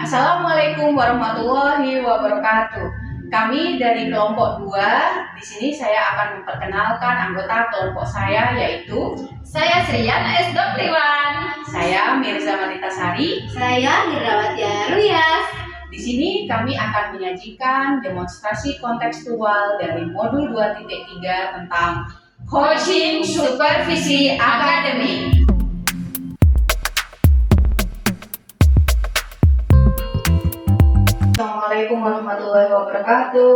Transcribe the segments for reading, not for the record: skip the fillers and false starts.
Assalamualaikum warahmatullahi wabarakatuh. Kami dari kelompok 2. Di sini saya akan memperkenalkan anggota kelompok saya, yaitu Saya Sriana S. Dopriwan. saya Mirza Maritasari. Saya Hirawati Aruyas. Di sini kami akan menyajikan demonstrasi kontekstual dari modul 2.3 tentang Coaching Supervisi Akademik. Assalamualaikum warahmatullahi wabarakatuh.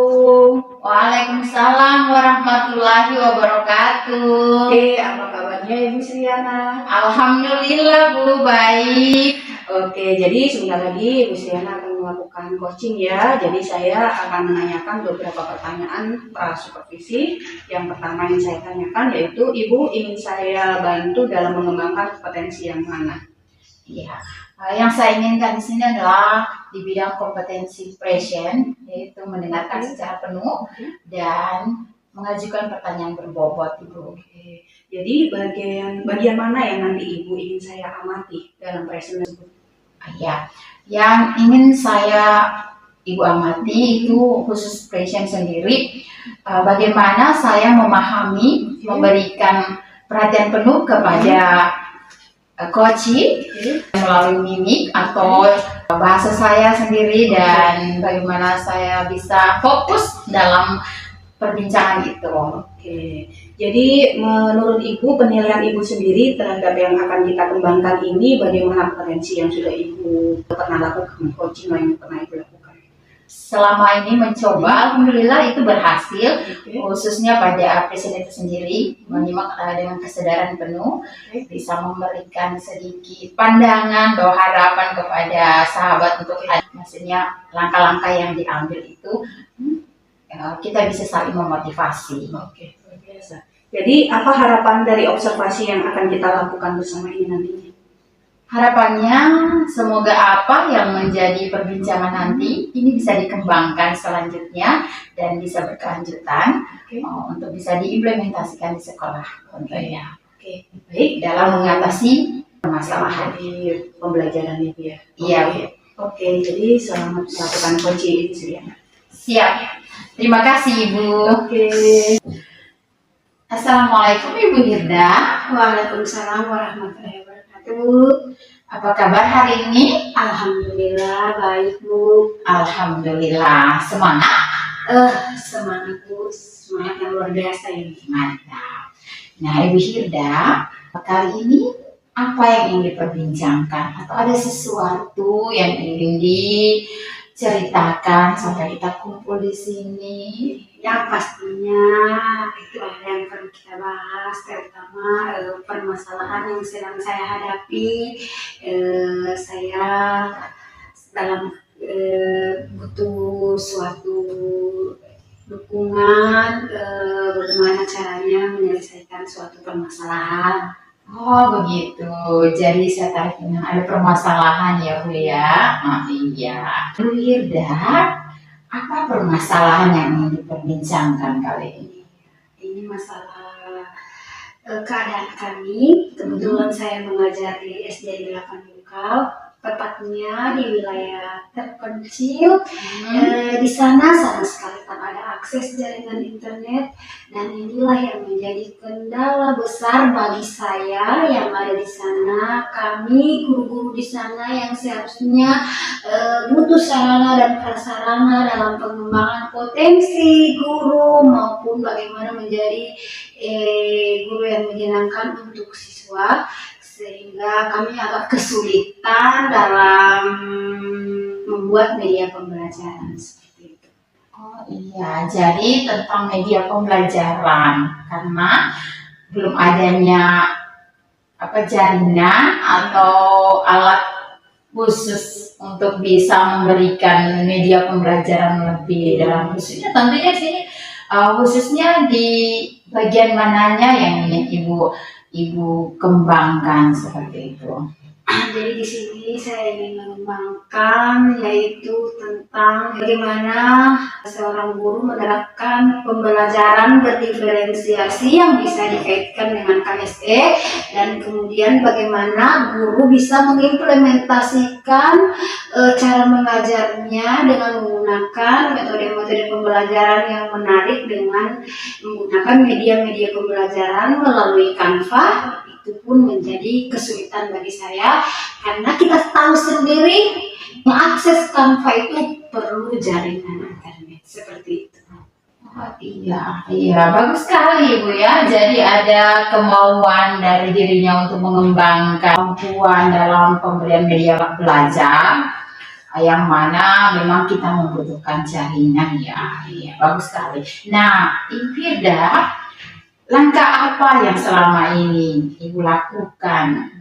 Waalaikumsalam warahmatullahi wabarakatuh. Oke, apa kabarnya Ibu Sriana? Alhamdulillah Bu, baik. Oke, jadi sebentar lagi Ibu Sriana akan melakukan coaching ya. Jadi saya akan menanyakan beberapa pertanyaan supervisi. Yang pertama yang saya tanyakan yaitu Ibu ingin saya bantu dalam mengembangkan kompetensi yang mana? Ya, yang saya inginkan di sini adalah di bidang kompetensi present, yaitu mendengarkan secara penuh dan mengajukan pertanyaan berbobot, Ibu. Oke, jadi bagian mana yang nanti Ibu ingin saya amati dalam present tersebut? Ya, yang ingin saya Ibu amati itu khusus present sendiri. Bagaimana saya memahami, memberikan perhatian penuh kepada coaching melalui mimik atau bahasa saya sendiri, dan bagaimana saya bisa fokus dalam perbincangan itu. Oke, jadi menurut Ibu, penilaian Ibu sendiri terhadap yang akan kita kembangkan ini, bagaimana potensi yang sudah Ibu pernah lakukan, coaching yang pernah Ibu lakukan? Selama ini mencoba, alhamdulillah itu berhasil, Oke. khususnya pada presiden itu sendiri, menyimak dengan kesadaran penuh, bisa memberikan sedikit pandangan atau harapan kepada sahabat untuk maksudnya langkah-langkah yang diambil itu kita bisa saling memotivasi. Oke, luar biasa. Jadi apa harapan dari observasi yang akan kita lakukan bersama ini nantinya? Harapannya semoga apa yang menjadi perbincangan nanti ini bisa dikembangkan selanjutnya dan bisa berkelanjutan untuk bisa diimplementasikan di sekolah tentunya. Oke, baik. Dalam mengatasi permasalahan di pembelajaran itu ya. Iya. Oke, jadi selamat melakukan coaching itu sih ya. Siap. Terima kasih Ibu. Oke. Assalamualaikum Ibu Hirda. Waalaikumsalam warahmatullahi wabarakatuh. Apa kabar hari ini? Alhamdulillah baik Bu. Alhamdulillah. Semangat? Semangat Bu, semangat yang luar biasa ini. Mantap. Nah Ibu Hirda, kali ini apa yang ingin diperbincangkan? Atau ada sesuatu yang ingin diceritakan sampai kita kumpul di sini? Yang pastinya itu ada yang perlu kita bahas, terutama permasalahan yang sedang saya hadapi. Saya dalam butuh suatu dukungan, bagaimana caranya menyelesaikan suatu permasalahan. Oh begitu, jadi saya tarik dengan ada permasalahan ya Bu ya. Iya. Bu Hirda, apa permasalahan yang ingin diperbincangkan kali ini? Ini masalah keadaan kami. Kebetulan saya mengajar di SD 8 Bungkal, tepatnya di wilayah terpencil. Di sana sama sekali tak ada akses jaringan internet, dan inilah yang menjadi kendala besar bagi saya yang ada di sana. Kami guru-guru di sana yang seharusnya butuh sarana dan prasarana dalam pengembangan potensi guru maupun bagaimana menjadi guru yang menyenangkan untuk siswa, sehingga kami agak kesulitan dalam membuat media pembelajaran seperti itu. Oh iya, jadi tentang media pembelajaran karena belum adanya jaringan atau alat khusus untuk bisa memberikan media pembelajaran lebih dalam, khususnya tentunya sini khususnya di bagian mananya yang ingin Ibu kembangkan seperti itu. Jadi di sini saya ingin mengembangkan yaitu tentang bagaimana seorang guru menerapkan pembelajaran berdiferensiasi yang bisa dikaitkan dengan KSE, dan kemudian bagaimana guru bisa mengimplementasikan cara mengajarnya dengan menggunakan metode-metode pembelajaran yang menarik dengan menggunakan media-media pembelajaran melalui Canva. Itu pun menjadi kesulitan bagi saya karena kita tahu sendiri mengakses Canva itu perlu jaringan internet seperti itu. Oh, iya, bagus sekali Ibu ya. Jadi ada kemauan dari dirinya untuk mengembangkan kemampuan dalam pemberian media belajar, yang mana memang kita membutuhkan jaringan ya. Iya, bagus sekali. Nah, Ibu Firda, langkah apa yang selama ini Ibu lakukan?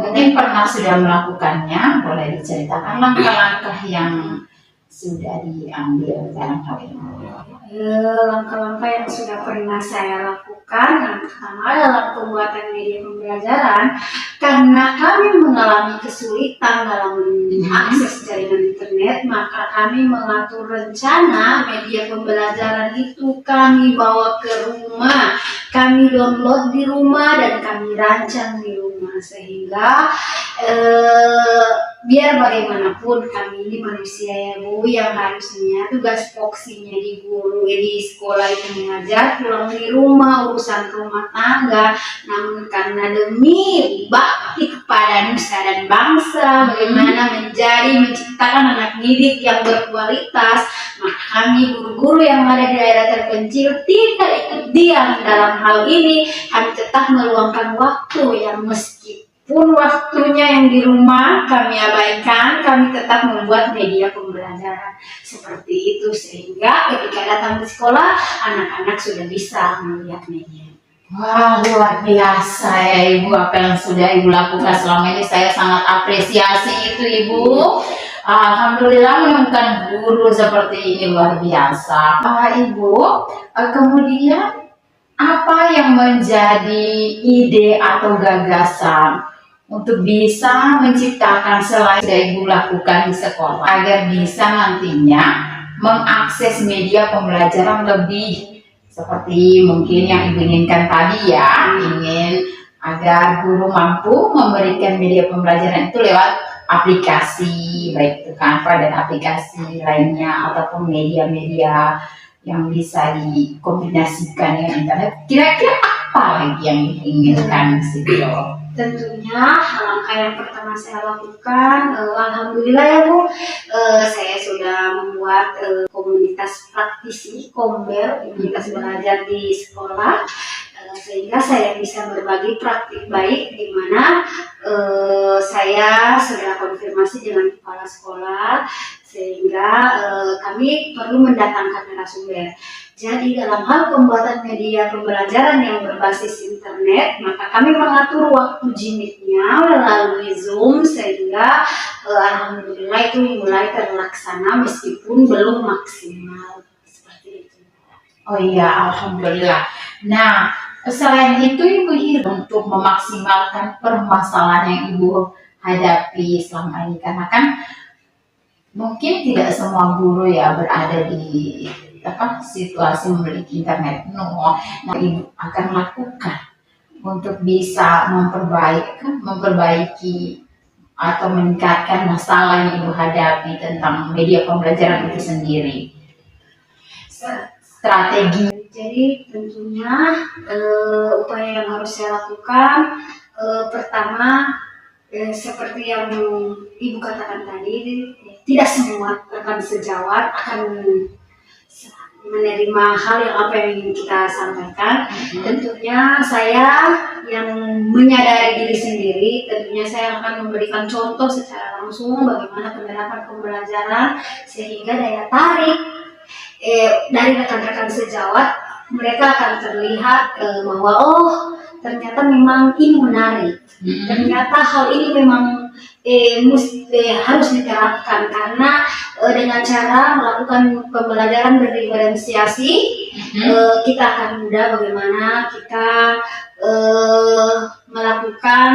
Mungkin pernah sudah melakukannya, boleh diceritakan langkah-langkah yang sudah diambil dalam hal ini. Langkah-langkah yang sudah pernah saya lakukan, yang pertama dalam pembuatan media pembelajaran, karena kami mengalami kesulitan dalam akses jaringan internet, maka kami mengatur rencana media pembelajaran itu kami bawa ke rumah, kami download di rumah dan kami rancang di rumah, sehingga biar bagaimanapun kami ini manusia ya Bu, yang harusnya tugas foksinya di guru di sekolah itu mengajar, pulang di rumah urusan rumah tangga, namun karena demi bakti kepada nusa dan bangsa, bagaimana menciptakan anak didik yang berkualitas, maka kami guru-guru yang ada di daerah terpencil tidak ikut diam dalam hal ini. Kami tetap meluangkan waktu yang meskipun waktunya yang di rumah kami abaikan, kami tetap membuat media pembelajaran seperti itu, sehingga ketika datang di sekolah anak-anak sudah bisa melihat media. Wah, luar biasa ya Ibu, apa yang sudah Ibu lakukan selama ini. Saya sangat apresiasi itu Ibu. Alhamdulillah menemukan guru seperti ini, luar biasa. Ibu, kemudian apa yang menjadi ide atau gagasan untuk bisa menciptakan selain sudah Ibu lakukan di sekolah, agar bisa nantinya mengakses media pembelajaran lebih seperti mungkin yang Ibu inginkan tadi ya, ingin agar guru mampu memberikan media pembelajaran itu lewat aplikasi, baik itu Canva dan aplikasi lainnya ataupun media-media yang bisa dikombinasikan dengan internet. Kira-kira apa lagi yang diinginkan situ? Tentunya langkah yang pertama saya lakukan, alhamdulillah ya Bu, saya sudah membuat komunitas praktisi Kombel, komunitas belajar di sekolah, sehingga saya bisa berbagi praktik baik, di mana saya sudah konfirmasi dengan kepala sekolah, sehingga kami perlu mendatangkan narasumber. Jadi dalam hal pembuatan media pembelajaran yang berbasis internet, maka kami mengatur waktu jimitnya melalui Zoom, sehingga alhamdulillah itu mulai terlaksana meskipun belum maksimal seperti itu. Oh iya, alhamdulillah. Nah, selain itu Ibu untuk memaksimalkan permasalahan yang Ibu hadapi selama ini, karena kan mungkin tidak semua guru ya berada di situasi memiliki internet penuh. Nah, Ibu akan lakukan untuk bisa memperbaiki atau meningkatkan masalah yang Ibu hadapi tentang media pembelajaran itu sendiri. Strategi. Jadi tentunya upaya yang harus saya lakukan, pertama seperti yang Ibu katakan tadi, tidak semua rekan sejawat akan menerima hal yang apa yang ingin kita sampaikan. Tentunya saya yang menyadari diri sendiri, tentunya saya akan memberikan contoh secara langsung bagaimana penerapan pembelajaran, sehingga daya tarik dari rekan-rekan sejawat, mereka akan terlihat bahwa ternyata memang ini menarik, ternyata hal ini memang harus diterapkan, karena dengan cara melakukan pembelajaran berdiferensiasi, kita akan mudah bagaimana kita melakukan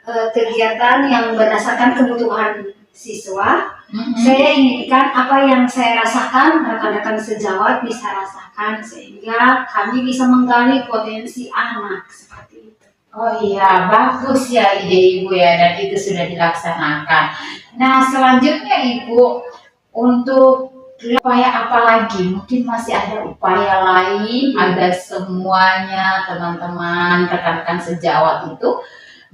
kegiatan yang berdasarkan kebutuhan siswa. Saya inginkan apa yang saya rasakan, rekan-rekan sejawat bisa rasakan, sehingga kami bisa menggali potensi anak seperti itu. Oh iya, bagus ya ide Ibu ya, dan itu sudah dilaksanakan. Nah, selanjutnya Ibu, untuk upaya apa lagi? Mungkin masih ada upaya lain agar semuanya teman-teman, rekan-rekan sejawat itu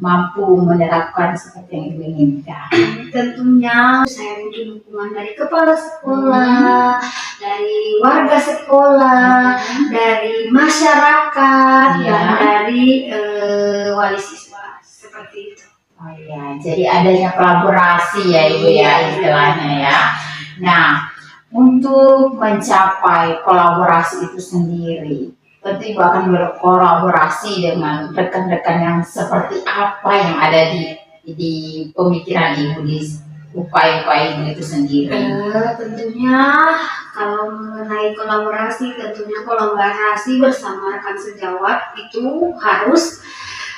mampu menerapkan seperti yang Ibu inginkan. Tentunya saya butuh dukungan dari kepala sekolah, dari warga sekolah, dari masyarakat, dan dari wali siswa seperti itu. Oh iya, jadi adanya kolaborasi ya Ibu ya istilahnya ya. Nah, untuk mencapai kolaborasi itu sendiri, tentu Ibu akan berkolaborasi dengan rekan-rekan yang seperti apa yang ada di pemikiran Ibu, di upaya-upaya Ibu itu sendiri. Tentunya kalau mengenai kolaborasi, tentunya kolaborasi bersama rekan sejawat itu harus.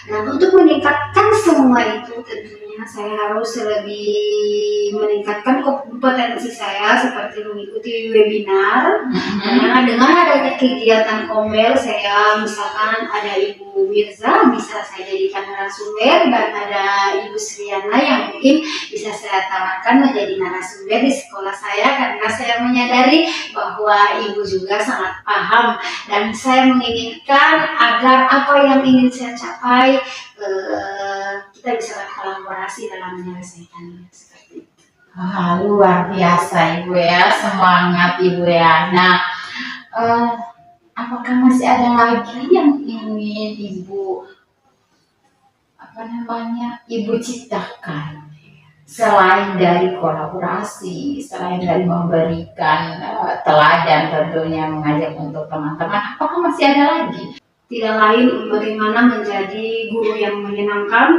Dan untuk meningkatkan semua itu tentunya saya harus lebih meningkatkan kompetensi saya seperti mengikuti webinar. Karena dengan adanya kegiatan Kombel, saya misalkan ada Ibu Mirza bisa saya jadikan narasumber, dan ada Ibu Sriana yang mungkin bisa saya tawarkan menjadi narasumber di sekolah saya, karena saya menyadari bahwa Ibu juga sangat paham, dan saya menginginkan agar apa yang ingin saya capai kita bisa berkolaborasi dalam menyelesaikannya seperti itu. Luar biasa Ibu ya, semangat Ibu ya. Nah, apakah masih ada lagi yang ingin Ibu Ibu ciptakan selain dari kolaborasi, selain dari memberikan teladan tentunya, mengajak untuk teman-teman, apakah masih ada lagi? Tidak lain bagaimana menjadi guru yang menyenangkan,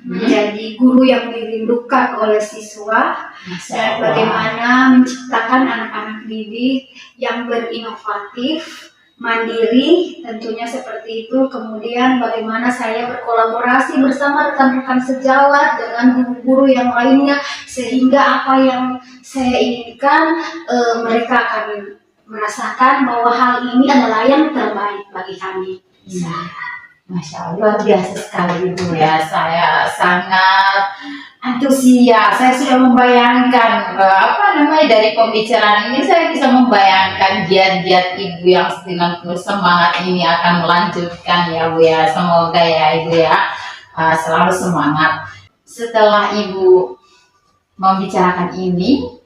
menjadi guru yang dirindukan oleh siswa, dan bagaimana menciptakan anak-anak didik yang berinovatif, mandiri, tentunya seperti itu. Kemudian bagaimana saya berkolaborasi bersama rekan-rekan sejawat dengan guru-guru yang lainnya, sehingga apa yang saya inginkan mereka akan merasakan bahwa hal ini adalah yang terbaik bagi kami. Masya Allah, luar biasa sekali Ibu ya. Saya sangat antusias. Saya sudah membayangkan dari pembicaraan ini, saya bisa membayangkan giat-giat Ibu yang dengan penuh semangat ini akan melanjutkan ya Bu ya. Semoga ya Ibu ya selalu semangat. Setelah Ibu membicarakan ini,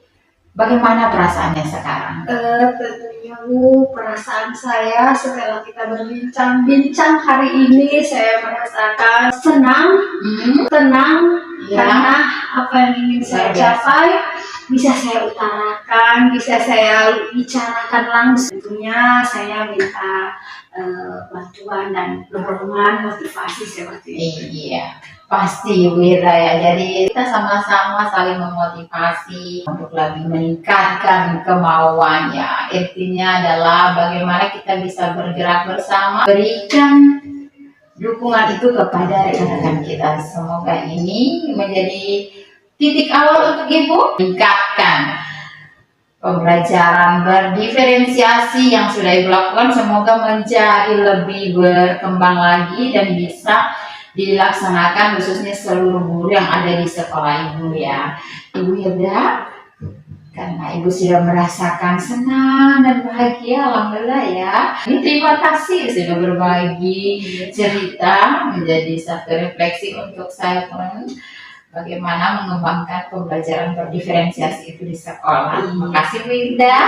bagaimana perasaannya sekarang? Tentunya Bu, perasaan saya setelah kita berbincang-bincang hari ini, saya merasakan senang, tenang, karena apa yang ingin saya capai bisa saya utarakan, bisa saya bicarakan langsung. Tentunya saya minta bantuan dan dukungan motivasi seperti itu. Iya, pasti Wira ya. Jadi kita sama-sama saling memotivasi untuk lebih meningkatkan kemauannya. Intinya adalah bagaimana kita bisa bergerak bersama, berikan dukungan itu kepada rekan-rekan kita. Semoga ini menjadi titik awal untuk Ibu meningkatkan pembelajaran berdiferensiasi yang sudah Ibu lakukan. Semoga menjadi lebih berkembang lagi dan bisa dilaksanakan khususnya seluruh guru yang ada di sekolah Ibu ya. Ibu Hilda, karena Ibu sudah merasakan senang dan bahagia, alhamdulillah ya. Ini terima kasih sudah berbagi cerita, menjadi satu refleksi untuk saya pun bagaimana mengembangkan pembelajaran berdiferensiasi itu di sekolah. Terima kasih Bu Hilda.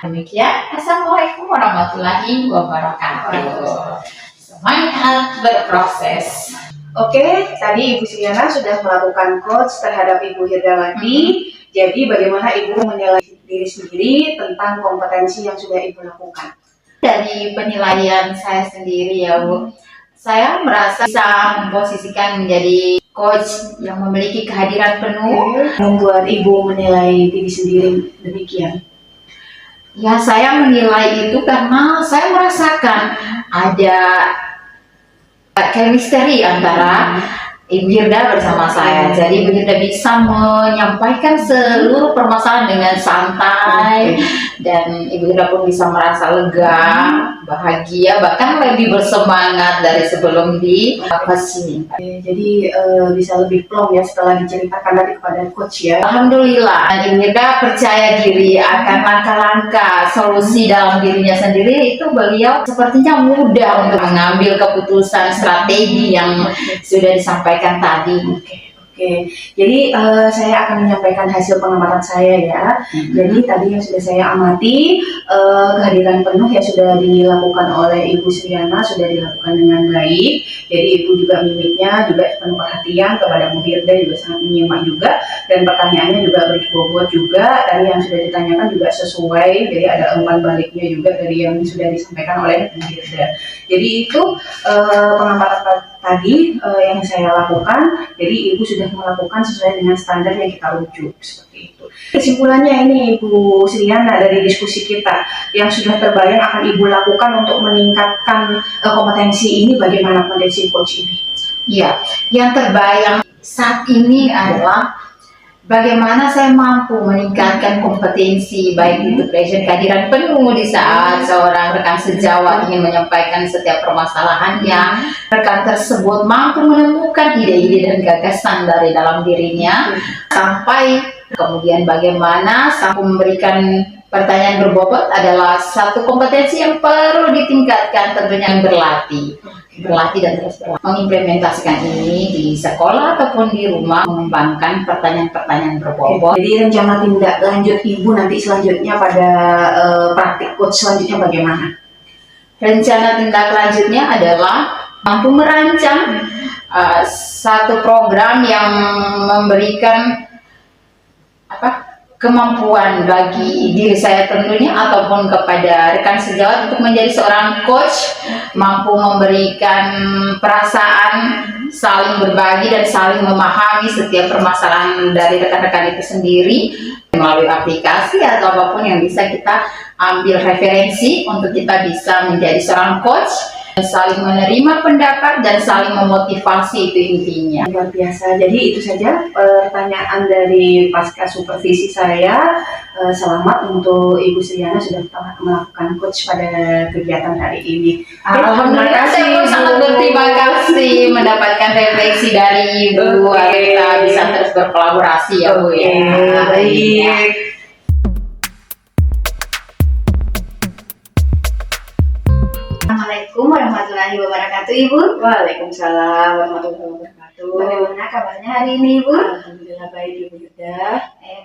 Demikian, Assalamualaikum warahmatullahi wabarakatuh. Semangat berproses. Oke, tadi Ibu Sriana sudah melakukan coach terhadap Ibu Hilda lagi. Jadi bagaimana Ibu menilai diri sendiri tentang kompetensi yang sudah Ibu lakukan? Dari penilaian saya sendiri ya Bu, saya merasa bisa memposisikan menjadi coach yang memiliki kehadiran penuh. Membuat Ibu menilai diri sendiri demikian? Ya, saya menilai itu karena saya merasakan ada chemistry antara Ibu Hilda bersama saya. Jadi Ibu Hilda bisa menyampaikan seluruh permasalahan dengan santai, dan Ibu Hilda pun bisa merasa lega, bahagia, bahkan lebih bersemangat dari sebelum di sini. Jadi bisa lebih plong ya setelah diceritakan tadi kepada coach ya. Alhamdulillah, Ibu Hilda percaya diri akan langkah-langkah solusi dalam dirinya sendiri. Itu beliau sepertinya mudah untuk mengambil keputusan strategi yang sudah disampaikan tadi. Oke, jadi saya akan menyampaikan hasil pengamatan saya ya. Jadi tadi yang sudah saya amati, kehadiran penuh yang sudah dilakukan oleh Ibu Sriana sudah dilakukan dengan baik. Jadi Ibu juga mimiknya juga penuh perhatian kepada Bu Hilda, juga sangat menyimak juga, dan pertanyaannya juga berbobot juga. Tadi yang sudah ditanyakan juga sesuai, jadi ada umpan baliknya juga dari yang sudah disampaikan oleh Bu Hilda. Jadi itu pengamatan tadi yang saya lakukan. Jadi Ibu sudah melakukan sesuai dengan standar yang kita rujuk seperti itu. Kesimpulannya ini Ibu Sriana dari diskusi kita yang sudah terbayang akan Ibu lakukan untuk meningkatkan kompetensi ini, bagaimana potensi coach ini? Ya, yang terbayang saat ini adalah bagaimana saya mampu meningkatkan kompetensi baik itu passion, kehadiran penuh di saat seorang rekan sejawat ingin menyampaikan setiap permasalahannya. Rekan tersebut mampu menemukan ide-ide dan gagasan dari dalam dirinya, sampai kemudian bagaimana mampu memberikan pertanyaan berbobot adalah satu kompetensi yang perlu ditingkatkan, tentunya berlatih dan terus mengimplementasikan ini di sekolah ataupun di rumah, mengembangkan pertanyaan-pertanyaan berbobot. Jadi rencana tindak lanjut Ibu nanti selanjutnya pada praktik coach selanjutnya bagaimana? Rencana tindak lanjutnya adalah mampu merancang satu program yang memberikan kemampuan bagi diri saya tentunya ataupun kepada rekan sejawat untuk menjadi seorang coach, mampu memberikan perasaan, saling berbagi dan saling memahami setiap permasalahan dari rekan-rekan itu sendiri melalui aplikasi atau apapun yang bisa kita ambil referensi untuk kita bisa menjadi seorang coach, saling menerima pendapat dan saling memotivasi, itu intinya. Luar biasa. Jadi itu saja pertanyaan dari pasca supervisi saya. Selamat untuk Ibu Sriana sudah telah melakukan coach pada kegiatan hari ini. Alhamdulillah, saya pun sangat berterima kasih mendapatkan refleksi dari Ibu. Kita bisa terus berkolaborasi ya Bu ya. Baik. Assalamualaikum warahmatullahi wabarakatuh, Ibu. Waalaikumsalam warahmatullahi wabarakatuh. Bagaimana kabarnya hari ini, Ibu? Alhamdulillah baik, Ibu Hilda.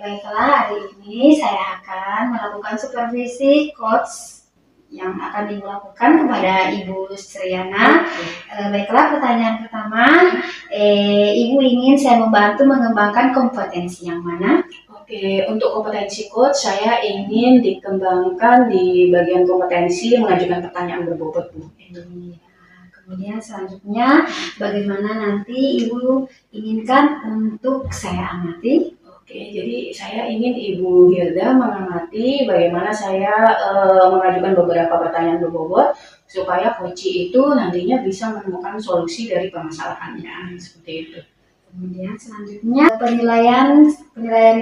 Baiklah, hari ini saya akan melakukan supervisi coach yang akan Ibu lakukan kepada Ibu Sriana. Baiklah, pertanyaan pertama, Ibu ingin saya membantu mengembangkan kompetensi yang mana? Oke, untuk kompetensi coach saya ingin dikembangkan di bagian kompetensi mengajukan pertanyaan berbobot, Bu. Kemudian selanjutnya, bagaimana nanti Ibu inginkan untuk saya amati? Oke, jadi saya ingin Ibu Hilda mengamati bagaimana saya mengajukan beberapa pertanyaan berbobot supaya coach itu nantinya bisa menemukan solusi dari permasalahannya, seperti itu. Kemudian selanjutnya penilaian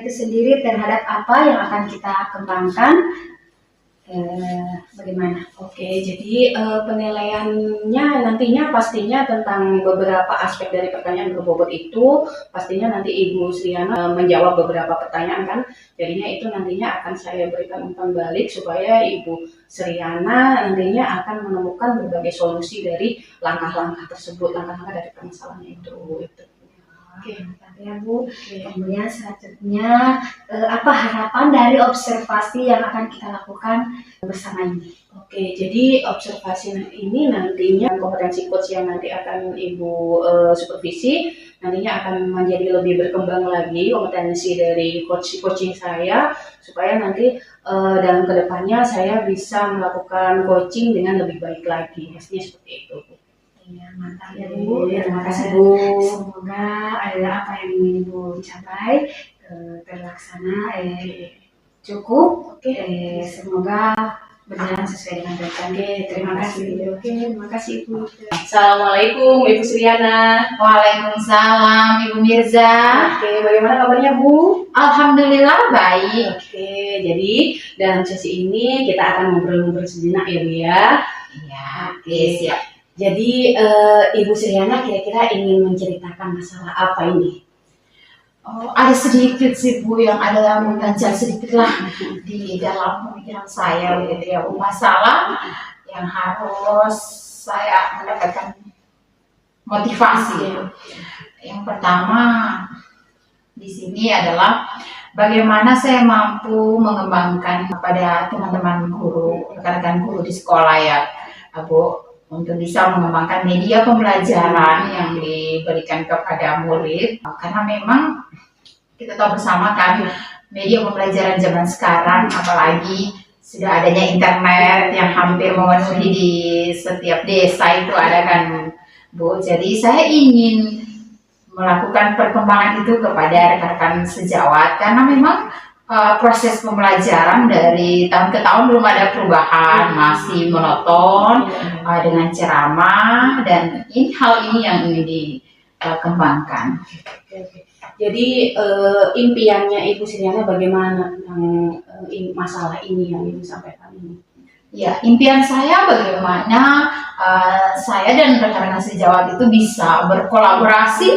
itu sendiri terhadap apa yang akan kita kembangkan, bagaimana? Oke, jadi penilaiannya nantinya pastinya tentang beberapa aspek dari pertanyaan berbobot itu, pastinya nanti Ibu Sriana menjawab beberapa pertanyaan kan, jadinya itu nantinya akan saya berikan umpan balik supaya Ibu Sriana nantinya akan menemukan berbagai solusi dari langkah-langkah tersebut, langkah-langkah dari permasalahan itu. Oke, ya Bu. Kemudian selanjutnya, apa harapan dari observasi yang akan kita lakukan bersama ini? Oke, jadi observasi ini nantinya kompetensi coach yang nanti akan Ibu supervisi nantinya akan menjadi lebih berkembang lagi kompetensi dari coaching saya supaya nanti dalam kedepannya saya bisa melakukan coaching dengan lebih baik lagi, pastinya seperti itu. Ya, mantap ya Bu. Terima kasih Bu. Semoga ada apa yang ingin Ibu capai terlaksana cukup. Semoga berjalan sesuai dengan rencana. Oke, terima kasih. Oke, terima kasih Ibu. Assalamualaikum Ibu Suryana. Waalaikumsalam Ibu Mirza. Oke, bagaimana kabarnya Bu? Alhamdulillah baik. Oke, jadi dalam sesi ini kita akan ngobrol-ngobrol sejenak ya Bu ya. Iya, oke siap. Jadi Ibu Suryana kira-kira ingin menceritakan masalah apa ini? Oh, ada sedikit sih Bu yang ada mengganjal sedikit lah di dalam pemikiran saya gitu ya, Bu. Masalah yang harus saya mendapatkan motivasi ya. Yang pertama di sini adalah bagaimana saya mampu mengembangkan kepada teman-teman guru, rekan-rekan guru di sekolah ya, Bu, untuk bisa mengembangkan media pembelajaran yang diberikan kepada murid, karena memang kita tahu bersama kan media pembelajaran zaman sekarang, apalagi sudah adanya internet yang hampir memenuhi di setiap desa itu ada kan Bu. Jadi saya ingin melakukan perkembangan itu kepada rekan-rekan sejawat, karena memang proses pembelajaran dari tahun ke tahun belum ada perubahan, masih monoton dengan ceramah, dan hal ini yang ingin dikembangkan. Jadi impiannya Ibu Suryana bagaimana tentang masalah ini yang Ibu sampaikan ini? Ya, impian saya bagaimana saya dan rekan-rekan sejawat itu bisa berkolaborasi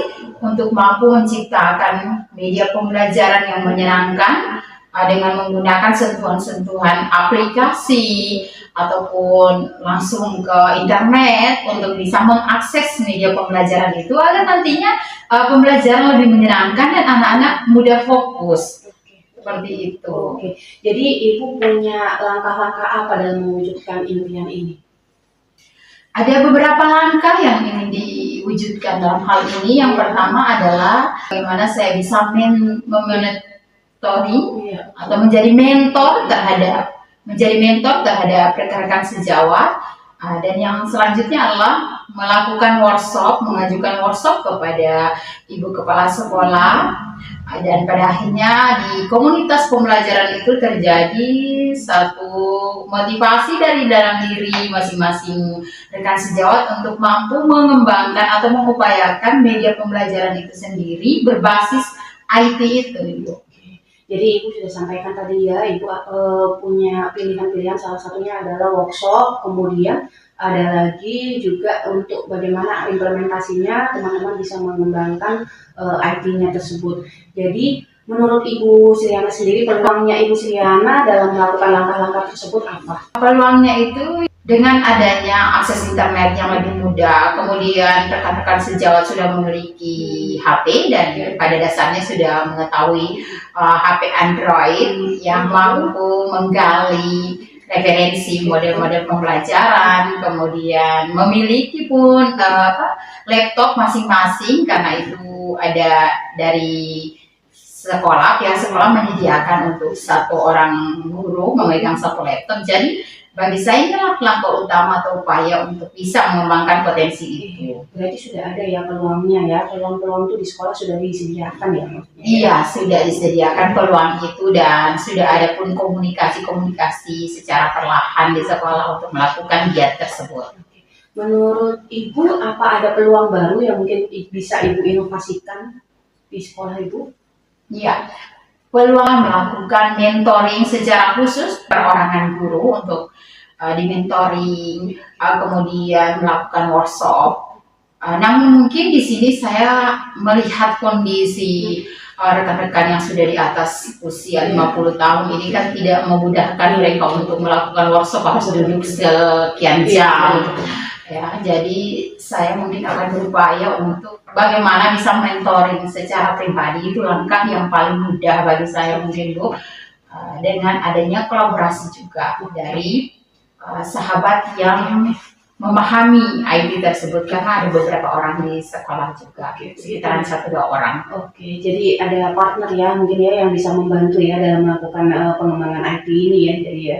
untuk mampu menciptakan media pembelajaran yang menyenangkan dengan menggunakan sentuhan-sentuhan aplikasi ataupun langsung ke internet untuk bisa mengakses media pembelajaran itu agar nantinya pembelajaran lebih menyenangkan dan anak-anak mudah fokus. Seperti itu. Oke. Jadi Ibu punya langkah-langkah apa dalam mewujudkan impian ini? Ada beberapa langkah yang ingin diwujudkan dalam hal ini. Yang pertama adalah bagaimana saya bisa memonitoring atau menjadi mentor terhadap rekan-rekan sejawat. Dan yang selanjutnya adalah melakukan workshop, mengajukan workshop kepada ibu kepala sekolah, dan pada akhirnya di komunitas pembelajaran itu terjadi satu motivasi dari dalam diri masing-masing rekan sejawat untuk mampu mengembangkan atau mengupayakan media pembelajaran itu sendiri berbasis IT itu, Ibu. Jadi Ibu sudah sampaikan tadi ya, Ibu punya pilihan-pilihan, salah satunya adalah workshop, kemudian ada lagi juga untuk bagaimana implementasinya teman-teman bisa mengembangkan IT-nya tersebut. Jadi menurut Ibu Suryana sendiri, peluangnya Ibu Suryana dalam melakukan langkah-langkah tersebut apa? Peluangnya itu dengan adanya akses internet yang lebih mudah, kemudian rekan-rekan sejawat sudah memiliki HP dan pada dasarnya sudah mengetahui HP Android yang mampu menggali referensi model-model pembelajaran, kemudian memiliki pun laptop masing-masing, karena itu ada dari sekolah, pihak sekolah menyediakan untuk satu orang guru memegang satu laptop. Jadi bagi saya inilah langkah utama atau upaya untuk bisa mengembangkan potensi itu. Berarti sudah ada ya peluangnya ya, peluang-peluang itu di sekolah sudah disediakan ya? Iya, sudah disediakan peluang itu, dan sudah ada pun komunikasi secara perlahan di sekolah untuk melakukan giat tersebut. Menurut Ibu, apa ada peluang baru yang mungkin bisa Ibu inovasikan di sekolah Ibu? Iya, peluang melakukan mentoring secara khusus perorangan guru untuk di-mentoring, kemudian melakukan workshop. Namun mungkin di sini saya melihat kondisi rekan-rekan yang sudah di atas usia 50 tahun ini kan tidak memudahkan mereka untuk melakukan workshop, harus duduk sekian jam. Ya, jadi saya mungkin akan berupaya untuk bagaimana bisa mentoring secara pribadi. Itu langkah yang paling mudah bagi saya mungkin, Bu, dengan adanya kolaborasi juga dari sahabat yang memahami IT tersebut, karena ada beberapa orang di sekolah juga, sekitaran 1-2 orang. Oke, jadi ada partner ya mungkin ya yang bisa membantu ya dalam melakukan pengembangan IT ini ya, jadi ya.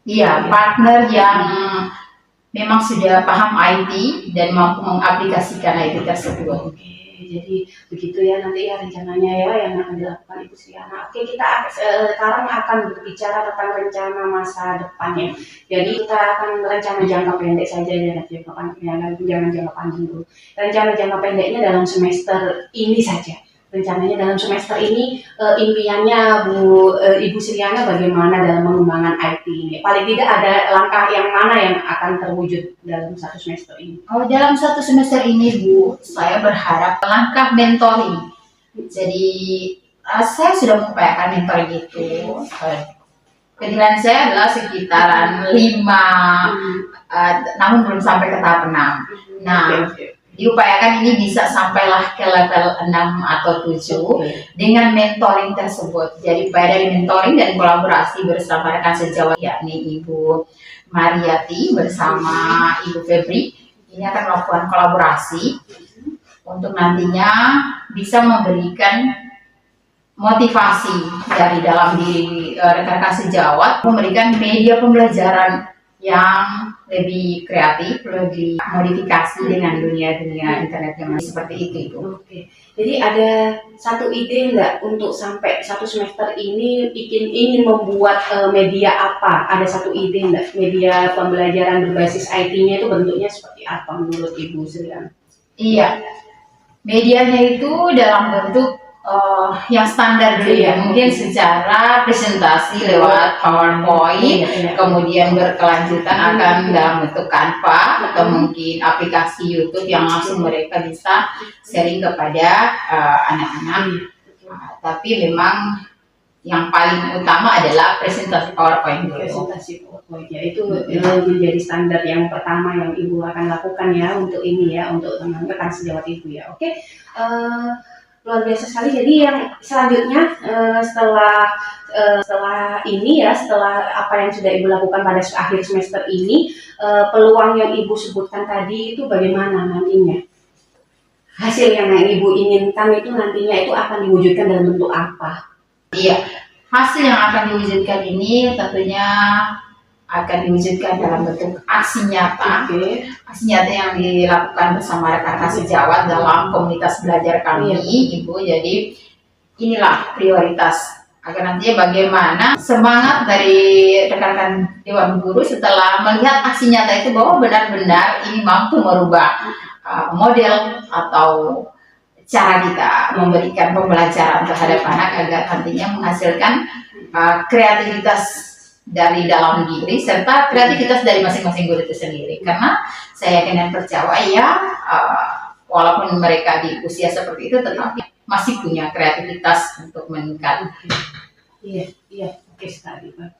Iya, partner yang memang sudah paham IT dan mampu mengaplikasikan IT tersebut. jadi begitu ya nanti ya rencananya ya yang akan dilakukan Ibu Sriana. Oke, kita sekarang akan berbicara tentang rencana masa depan ya. Jadi kita akan rencana jangka pendek saja ya, jangan jangka panjang dulu. Rencana jangka pendeknya dalam semester ini saja. Rencananya dalam semester ini impiannya Ibu Sriana bagaimana dalam pengembangan IT ini? Paling tidak ada langkah yang mana yang akan terwujud dalam satu semester ini? Oh, dalam satu semester ini Bu, saya berharap langkah mentoring. Jadi saya sudah mengupayakan mentoring itu. Penilaian saya adalah sekitaran 5, namun belum sampai ke tahap 6. Nah, diupayakan ini bisa sampailah ke level 6 atau 7 dengan mentoring tersebut. Jadi upaya dari mentoring dan kolaborasi bersama rekan sejawat yakni Ibu Mariati bersama Ibu Febri ini akan melakukan kolaborasi untuk nantinya bisa memberikan motivasi dari dalam diri rekan-rekan sejawat, memberikan media pembelajaran yang lebih kreatif, lebih modifikasi dengan dunia internet yang seperti itu. Oke, jadi ada satu ide nggak untuk sampai satu semester ini ingin membuat media apa? Ada satu ide nggak media pembelajaran berbasis IT-nya itu bentuknya seperti apa menurut Ibu Sriana? Iya, medianya itu dalam bentuk yang standar dulu ya, mungkin secara presentasi lewat PowerPoint, kemudian berkelanjutan akan dalam bentuk Canva atau mungkin aplikasi YouTube yang langsung mereka bisa sharing kepada anak-anak. Tapi memang yang paling utama adalah presentasi PowerPoint dulu. Presentasi PowerPoint ya, itu menjadi standar yang pertama yang Ibu akan lakukan ya untuk ini ya, untuk rekan sejawat Ibu ya. Oke. Luar biasa sekali. Jadi yang selanjutnya setelah ini ya, setelah apa yang sudah Ibu lakukan pada akhir semester ini, peluang yang Ibu sebutkan tadi itu bagaimana nantinya? Hasil yang Ibu inginkan itu nantinya itu akan diwujudkan dalam bentuk apa? Iya, hasil yang akan diwujudkan ini tentunya akan diwujudkan dalam bentuk aksi nyata. Aksi nyata yang dilakukan bersama rekan-rekan sejawat dalam komunitas belajar kami, Ibu. Jadi inilah prioritas agar nantinya bagaimana semangat dari rekan-rekan Dewan Guru setelah melihat aksi nyata itu bahwa benar-benar ini mampu merubah model atau cara kita memberikan pembelajaran terhadap anak agar nantinya menghasilkan kreativitas dari dalam diri serta kreativitas dari masing-masing guru itu sendiri. Karena saya yakin dan percaya walaupun mereka di usia seperti itu tetapi masih punya kreativitas untuk meningkat. Iya, oke sekali Pak.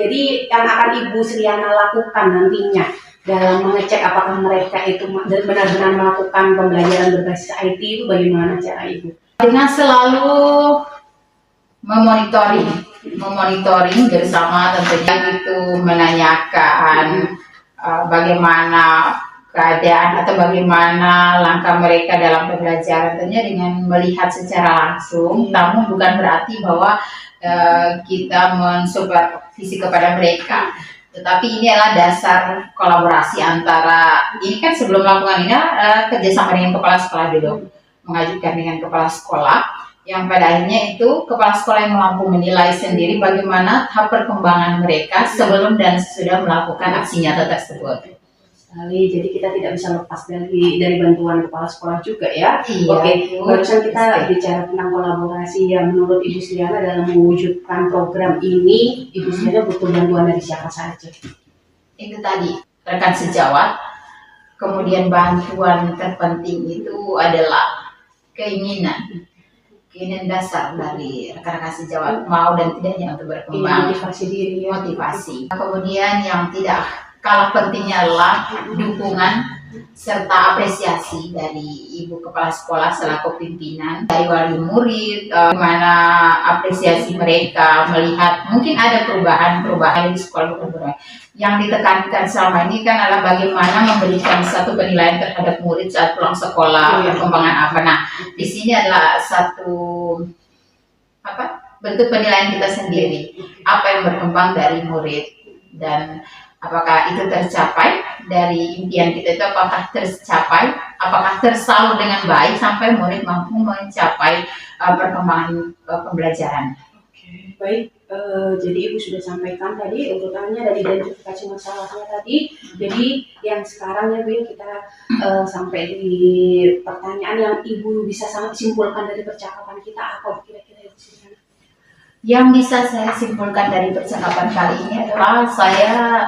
Jadi yang akan Ibu Sriana lakukan nantinya dalam mengecek apakah mereka itu benar-benar melakukan pembelajaran berbasis IT itu bagaimana cara Ibu? Dengan selalu memonitoring bersama tentunya itu menanyakan bagaimana keadaan atau bagaimana langkah mereka dalam pembelajaran, tentunya dengan melihat secara langsung, namun bukan berarti bahwa kita mensupervisi kepada mereka, tetapi ini adalah dasar kolaborasi antara, ini kan sebelum melakukan ini kerjasama dengan kepala sekolah dulu, mengajukan dengan kepala sekolah, yang pada akhirnya itu kepala sekolah yang mampu menilai sendiri bagaimana tahap perkembangan mereka sebelum dan sesudah melakukan aksi nyata tersebut. Jadi kita tidak bisa lepas dari bantuan kepala sekolah juga ya. Iya, Oke, barusan kita bicara tentang kolaborasi yang menurut Ibu Sriana dalam mewujudkan program ini, Ibu Sriana butuh bantuan dari siapa saja? Itu tadi rekan sejawat. Kemudian bantuan terpenting itu adalah keinginan dasar dari rekan-rekan sejawat mau dan tidaknya untuk berkembang, motivasi diri, motivasi. Kemudian yang tidak kalah pentingnya adalah dukungan serta apresiasi dari Ibu Kepala Sekolah selaku pimpinan, dari wali murid, bagaimana apresiasi mereka melihat mungkin ada perubahan di sekolah. Yang ditekankan selama ini kan adalah bagaimana memberikan satu penilaian terhadap murid saat pulang sekolah, perkembangan apa. Nah, di sini adalah satu bentuk penilaian kita sendiri, apa yang berkembang dari murid dan apakah itu tercapai dari impian kita itu, apakah tercapai, apakah tersalur dengan baik sampai murid mampu mencapai perkembangan pembelajaran. Oke, baik. Jadi Ibu sudah sampaikan tadi urutannya dari identifikasi masalahnya tadi. Jadi yang sekarang ya Bu, kita sampai di pertanyaan yang Ibu bisa simpulkan dari percakapan kita, apa kira-kira Ibu Siriana? Yang bisa saya simpulkan dari percakapan kali ini adalah saya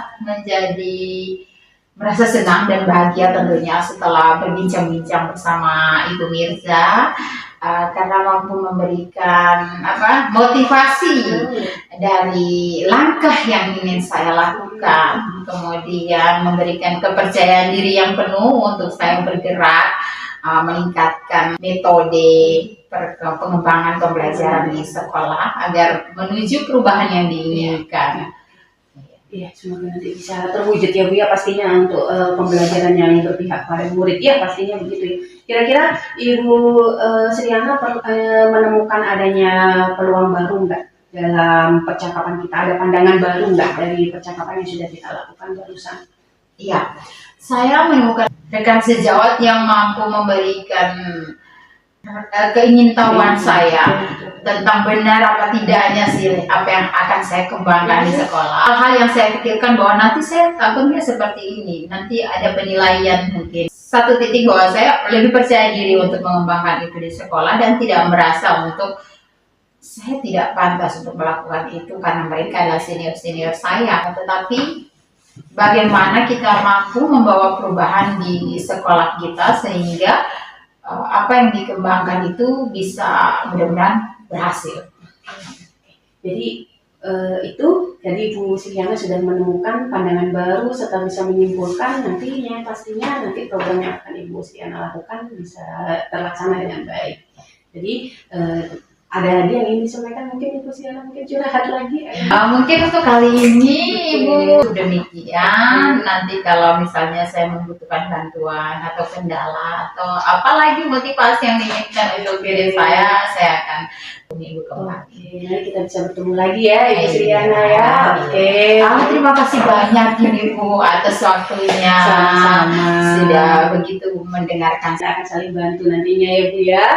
merasa senang dan bahagia tentunya setelah berbincang-bincang bersama Ibu Mirza, karena mampu memberikan motivasi dari langkah yang ingin saya lakukan, kemudian memberikan kepercayaan diri yang penuh untuk saya bergerak, meningkatkan metode pengembangan pembelajaran di sekolah agar menuju perubahan yang diinginkan. Iya, semoga nanti bisa terwujud ya Bu ya, pastinya untuk pembelajaran yang berpihak pada murid ya, pastinya begitu ya. Kira-kira Ibu Siriana menemukan adanya peluang baru nggak dalam percakapan kita? Ada pandangan baru nggak dari percakapan yang sudah kita lakukan barusan? Iya, saya menemukan rekan sejawat yang mampu memberikan keingintahuan saya tentang benar apa tidaknya sih apa yang akan saya kembangkan di sekolah. Hal-hal yang saya pikirkan bahwa nanti saya takutnya seperti ini, nanti ada penilaian mungkin. Satu titik bahwa saya lebih percaya diri untuk mengembangkan itu di sekolah dan tidak merasa untuk saya tidak pantas untuk melakukan itu karena mereka adalah senior-senior saya. Tetapi bagaimana kita mampu membawa perubahan di sekolah kita sehingga apa yang dikembangkan itu bisa mudah-mudahan berhasil. Jadi itu jadi Bu Siriana sudah menemukan pandangan baru serta bisa menyimpulkan nantinya pastinya nanti program yang akan Ibu Siriana lakukan bisa terlaksana dengan baik. Jadi ada lagi yang ingin disampaikan, mungkin Ibu Siriana mungkin curhat lagi. Mungkin untuk kali ini Ibu demikian. Nanti kalau misalnya saya membutuhkan bantuan atau kendala atau apalagi motivasi yang diinginkan untuk diri saya akan hubungi Ibu kembali. Oke, nanti kita bisa bertemu lagi ya Ibu Siriana ya. Oke. Terima kasih banyak Ibu atas waktunya. Sama-sama. Sudah begitu mendengarkan. Kita akan saling bantu nantinya ya Bu ya.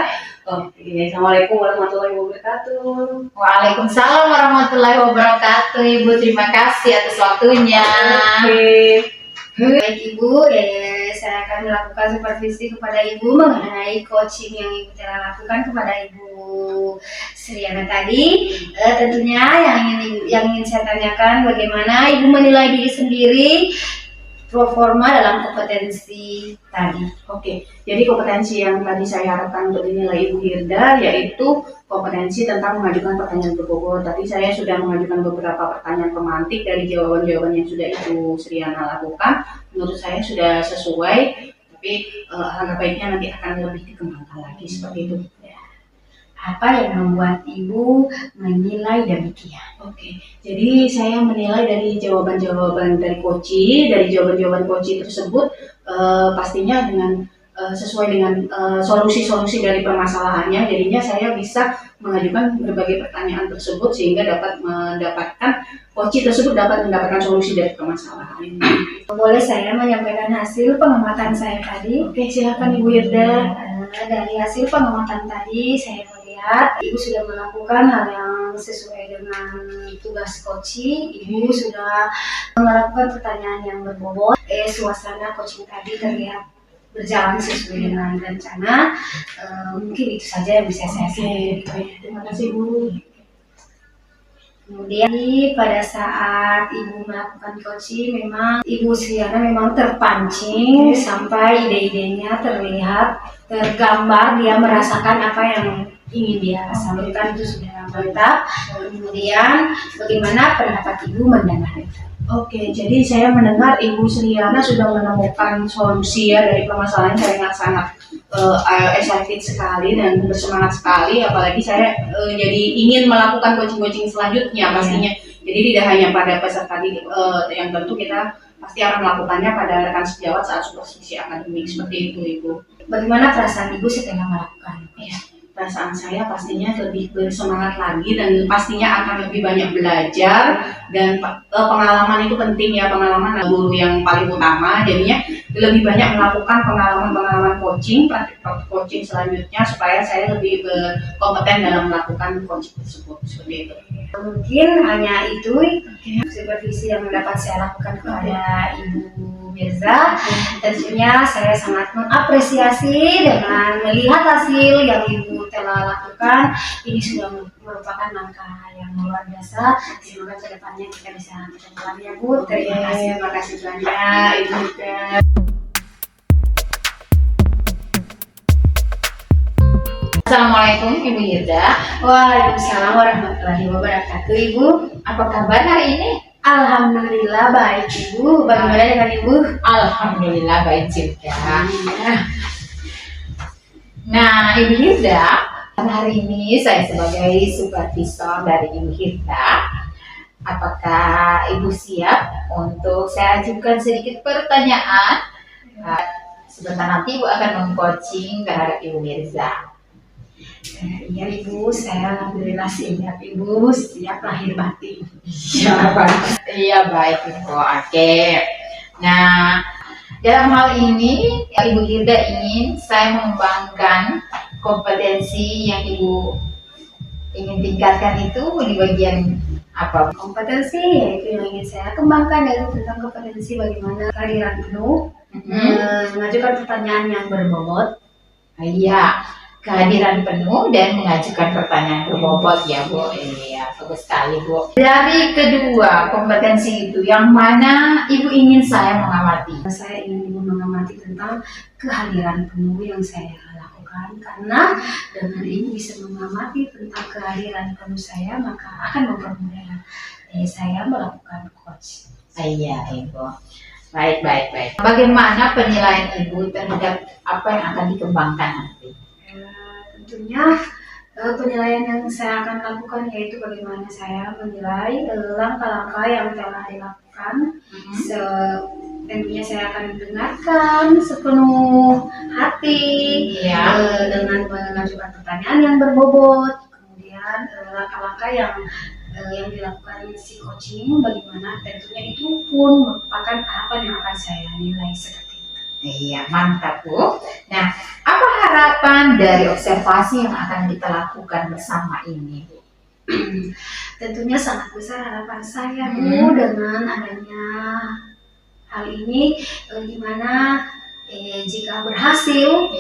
Oke, Assalamualaikum warahmatullahi wabarakatuh. Waalaikumsalam warahmatullahi wabarakatuh. Ibu, terima kasih atas waktunya. Oke. Baik Ibu, saya akan melakukan supervisi kepada Ibu mengenai coaching yang Ibu telah lakukan kepada Ibu Siriana tadi. Tentunya yang ingin saya tanyakan, bagaimana Ibu menilai diri sendiri proforma dalam kompetensi tadi. Oke, jadi kompetensi yang tadi saya harapkan untuk dinilai Ibu Hirda yaitu kompetensi tentang mengajukan pertanyaan berbobot. Tadi saya sudah mengajukan beberapa pertanyaan pemantik dari jawaban-jawaban yang sudah Ibu Siriana lakukan. Menurut saya sudah sesuai, tapi alangkah baiknya nanti akan lebih dikembangkan lagi seperti itu. Apa yang membuat Ibu menilai demikian? Oke, jadi saya menilai dari jawaban-jawaban dari jawaban-jawaban Koci tersebut pastinya dengan sesuai dengan solusi-solusi dari permasalahannya. Jadinya saya bisa mengajukan berbagai pertanyaan tersebut sehingga Koci tersebut dapat mendapatkan solusi dari permasalahan ini. Boleh saya menyampaikan hasil pengamatan saya tadi? Oke, silakan Ibu Hirda. Dari hasil pengamatan tadi saya melihat Ibu sudah melakukan hal yang sesuai dengan tugas Koci. Ibu sudah melakukan pertanyaan yang berbobot. Suasana coaching tadi terlihat berjalan sesuai dengan rencana. Mungkin itu saja yang bisa saya sampaikan. Terima kasih Bu. Kemudian pada saat Ibu melakukan coaching, memang Ibu Siriana memang terpancing sampai ide-idenya terlihat tergambar, dia merasakan apa yang ingin dia sampaikan itu sudah mantap. Kemudian bagaimana pendapat Ibu mendengar itu? Oke, jadi saya mendengar Ibu Siriana sudah menemukan solusi ya dari permasalahan saya sangat excited sekali dan bersemangat sekali. Apalagi saya jadi ingin melakukan coaching-coaching selanjutnya pastinya. Jadi tidak hanya pada peserta yang tentu kita pasti akan melakukannya pada rekan sejawat saat supervisi akademik seperti itu Ibu. Bagaimana perasaan Ibu setelah melakukan? Ya, perasaan saya pastinya lebih bersemangat lagi dan pastinya akan lebih banyak belajar dan pengalaman itu penting ya, pengalaman adalah guru yang paling utama, jadinya lebih banyak melakukan pengalaman-pengalaman coaching, praktik coaching selanjutnya supaya saya lebih kompeten dalam melakukan coaching tersebut, seperti itu. Mungkin hanya itu supervisi yang dapat saya lakukan kepada Ibu Mirza. Tentunya saya sangat mengapresiasi dengan melihat hasil yang Ibu telah lakukan. Ini sudah merupakan langkah yang luar biasa. Semoga kedepannya kita bisa ketemu lagi ya Bu. Terima kasih banyak Ibu juga. Assalamualaikum Ibu Hilda. Waalaikumsalam warahmatullahi wabarakatuh. Ibu, Apa kabar hari ini? alhamdulillah baik Ibu. Bagaimana dengan Ibu? Alhamdulillah baik juga. Nah, Ibu Hilda, hari ini saya sebagai supervisor dari Ibu Hilda. Apakah Ibu siap untuk saya ajukan sedikit pertanyaan? Sebentar nanti Ibu akan meng-coaching terhadap Ibu Mirza. Iya Ibu, saya alhamdulillah siap Ibu, siap lahir batin. Iya baik Ibu. Oke. Nah, dalam hal ini Ibu Hilda ingin saya mengembangkan kompetensi yang Ibu ingin tingkatkan itu di bagian apa? Kompetensi yaitu yang ingin saya kembangkan yaitu tentang kompetensi bagaimana kehadiran penuh, mengajukan pertanyaan yang berbobot. Iya, kehadiran penuh dan mengajukan pertanyaan berbobot ya Bu. Iya, bagus sekali Bu. Dari kedua kompetensi itu, yang mana Ibu ingin saya mengamati? Saya ingin Ibu mengamati tentang kehadiran penuh yang saya lakukan karena dengan Ibu bisa mengamati tentang kehadiran penuh saya maka akan mempermudah saya melakukan coach. Iya Ibu. Baik. Bagaimana penilaian Ibu terhadap apa yang akan dikembangkan nanti? Tentunya penilaian yang saya akan lakukan yaitu bagaimana saya menilai langkah-langkah yang telah dilakukan. Tentunya saya akan mendengarkan sepenuh hati dengan mengajukan pertanyaan yang berbobot. Kemudian langkah-langkah yang dilakukan si coaching bagaimana tentunya itu pun merupakan tahapan yang akan saya nilai seperti itu. Iya, mantap Bu. Nah, apa harapan dari observasi yang akan kita lakukan bersama ini Bu? Tentunya sangat besar harapan saya Bu dengan adanya hal ini, di mana jika berhasil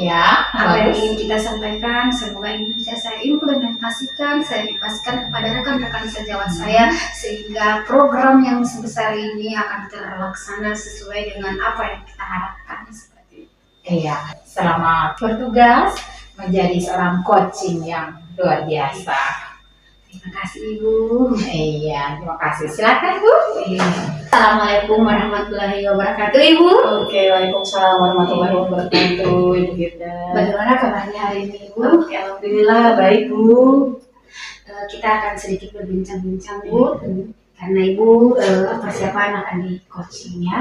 apa yang ingin kita sampaikan semoga ini bisa saya implementasikan, saya dipaskan kepada rekan-rekan sejawat saya sehingga program yang sebesar ini akan terlaksana sesuai dengan apa yang kita harapkan seperti itu. Iya, selamat bertugas menjadi seorang coaching yang luar biasa. Terima kasih Ibu. Iya, terima kasih. Silakan Bu. Assalamualaikum warahmatullahi wabarakatuh Ibu. Oke, waalaikumsalam warahmatullahi wabarakatuh Ibu Hilda. Bagaimana kabarnya hari ini Ibu? Oke, alhamdulillah baik Bu. Kita akan sedikit berbincang-bincang Bu, karena Ibu persiapan akan di coaching ya.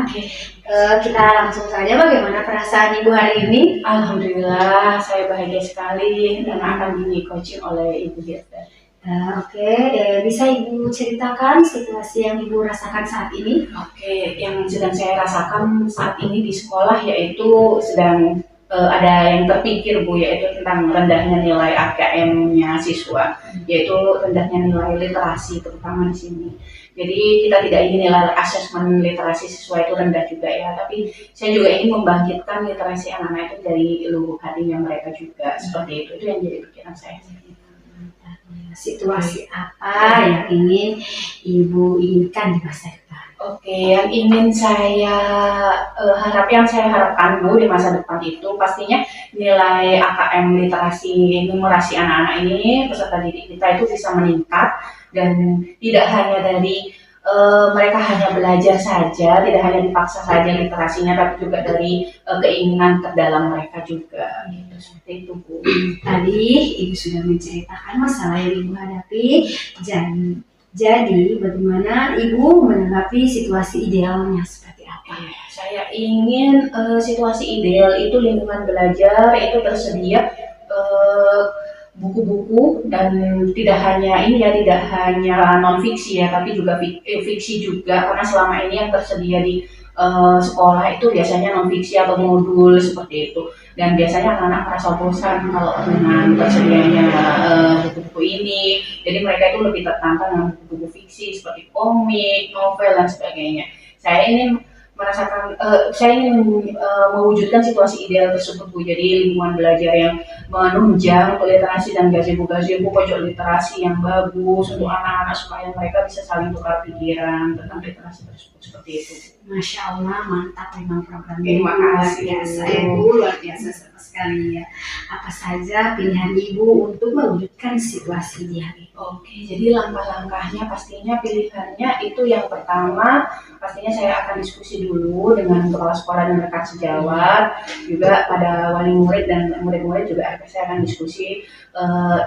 Kita langsung saja, bagaimana perasaan Ibu hari ini? Alhamdulillah saya bahagia sekali karena akan di coaching oleh Ibu Hilda. Bisa Ibu ceritakan situasi yang Ibu rasakan saat ini? Oke, yang sedang saya rasakan saat ini di sekolah yaitu sedang ada yang terpikir Bu, yaitu tentang rendahnya nilai AKM-nya siswa, yaitu rendahnya nilai literasi terutama di sini. Jadi kita tidak ingin nilai asesmen literasi siswa itu rendah juga ya, tapi saya juga ingin membangkitkan literasi anak-anak itu dari lubuk hatinya mereka juga, seperti itu yang jadi pikiran saya. Situasi apa yang ingin Ibu inginkan di masa depan? Oke, yang ingin saya harapkan Bu di masa depan itu pastinya nilai AKM literasi numerasi anak-anak ini peserta didik kita itu bisa meningkat dan tidak hanya dari mereka hanya belajar saja, tidak hanya dipaksa saja literasinya, tapi juga dari keinginan terdalam mereka juga. Gitu, seperti itu Bu. Tadi Ibu sudah menceritakan masalah yang Ibu hadapi, jadi bagaimana Ibu menanggapi situasi idealnya seperti apa? Saya ingin situasi ideal itu lingkungan belajar itu tersedia buku-buku, dan tidak hanya ini ya, tidak hanya non fiksi ya, tapi juga fiksi juga, karena selama ini yang tersedia di sekolah itu biasanya non fiksi atau modul seperti itu, dan biasanya anak-anak merasa bosan kalau dengan tersedianya buku-buku ini, jadi mereka itu lebih tertantang dengan buku-buku fiksi seperti komik, novel dan sebagainya. Saya ingin mewujudkan situasi ideal tersebut Bu. Jadi lingkungan belajar yang menunjang untuk literasi dan gazebo pojok literasi yang bagus untuk anak-anak supaya mereka bisa saling tukar pikiran tentang literasi tersebut seperti itu. Masya Allah, mantap memang programnya. Terima Luar kasih. biasa, Ibu, luar biasa sama sekali ya. Apa saja pilihan Ibu untuk mewujudkan situasi di hari ini? Oke, jadi langkah-langkahnya pastinya pilihannya itu yang pertama pastinya saya akan diskusi dulu dengan kepala sekolah dan rekan sejawat, juga pada wali murid dan murid-murid juga saya akan diskusi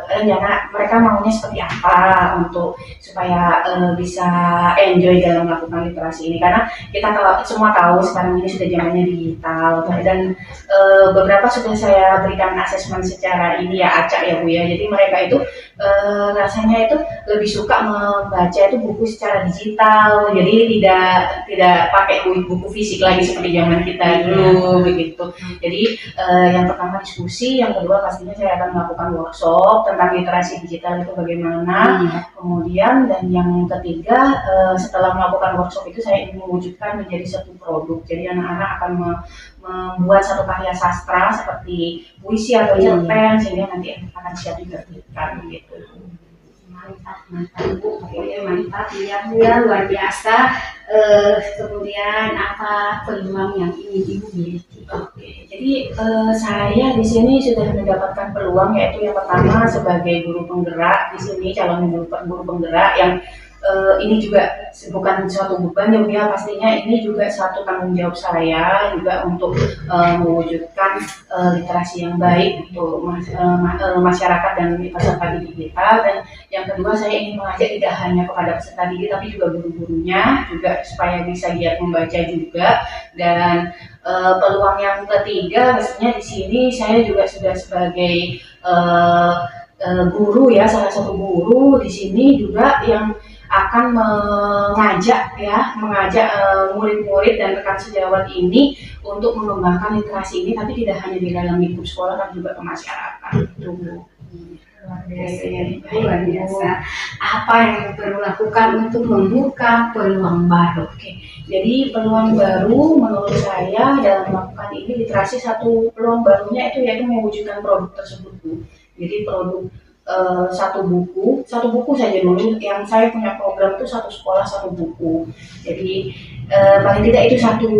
rencana mereka maunya seperti apa untuk supaya bisa enjoy dalam melakukan literasi ini, karena kita semua tahu sekarang ini sudah zamannya digital, dan beberapa sudah saya berikan asesmen secara ini ya, acak ya Bu ya, jadi mereka itu rasanya itu lebih suka membaca itu buku secara digital, jadi tidak pakai buku fisik lagi seperti zaman kita dulu begitu. Jadi yang pertama diskusi, yang kedua pastinya saya akan melakukan workshop tentang literasi digital itu bagaimana, kemudian dan yang ketiga setelah melakukan workshop itu saya ingin mewujudkan menjadi satu produk. Jadi anak-anak akan membuat satu karya sastra seperti puisi atau cerpen sehingga nanti akan siap diterbitkan gitu. Mantap Bu, pokoknya mantap ya Bu ya, luar biasa. Kemudian apa peluang yang ingin Ibu miliki? Oke, jadi saya di sini sudah mendapatkan peluang, yaitu yang pertama sebagai guru penggerak di sini, calon guru penggerak yang ini juga bukan suatu beban ya Bu ya, pastinya ini juga satu tanggung jawab saya juga untuk mewujudkan literasi yang baik untuk masyarakat dan peserta didik kita. Dan yang kedua saya ingin mengajak tidak hanya kepada peserta didik tapi juga guru-gurunya juga supaya bisa giat membaca juga. Dan peluang yang ketiga mestinya di sini saya juga sudah sebagai guru ya, salah satu guru di sini juga yang akan mengajak murid-murid dan rekan sejawat ini untuk mengembangkan literasi ini, tapi tidak hanya di dalam lingkup sekolah tapi juga ke masyarakat. Itu luar biasa. Apa yang perlu lakukan untuk membuka peluang baru? Oke, jadi peluang baru menurut saya dalam melakukan ini literasi, satu peluang barunya itu yaitu mewujudkan produk tersebut Bu. Jadi produk satu buku saja dulu, yang saya punya program itu satu sekolah satu buku. Jadi paling tidak itu satu